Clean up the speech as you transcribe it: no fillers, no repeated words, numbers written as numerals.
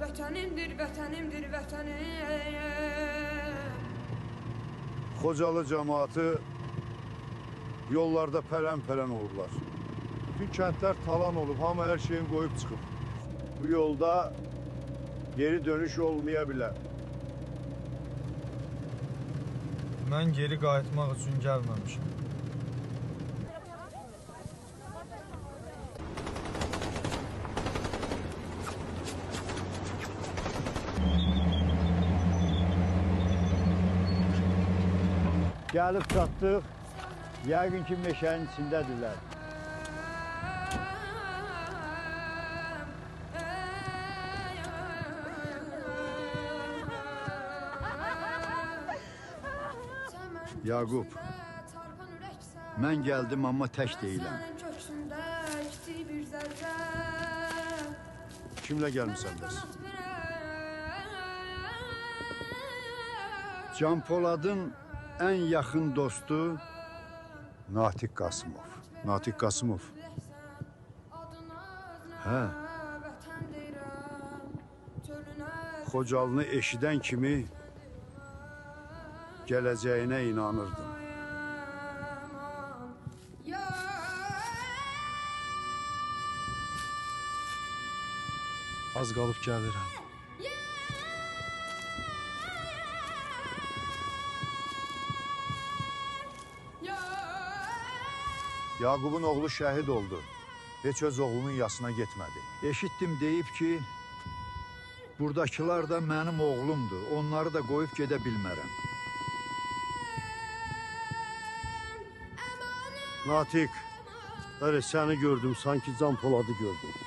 vətənimdir, vətənimdir, vətənim. Xocalı cəmaatı yollarda pərən-pərən olurlar. Bütün kəndlər talan olub, hamı hər şeyin qoyub çıxıb. Bu yolda geri dönüş olmaya bilər. Mən geri qayıtmaq üçün gəlməmişim. Gəlib çatdıq, yəqin ki meşənin içindədirlər. Yaqub, mən gəldim, amma tək deyiləm. Kimlə gəlmişsən bəs? Can Poladın ən yaxın dostu Natiq Qasımov. Natiq Qasımov. Hə. Xocalını eşidən kimi gələcəyinə inanırdım. Az qalıb gəlirəm. Yaqubun oğlu şəhid oldu. Heç öz oğlunun yasına getmədi. Eşitdim deyib ki, buradakılar da mənim oğlumdur. Onları da qoyub gedə bilmərəm. Natiq, səni gördüm, sanki Can Poladı gördüm.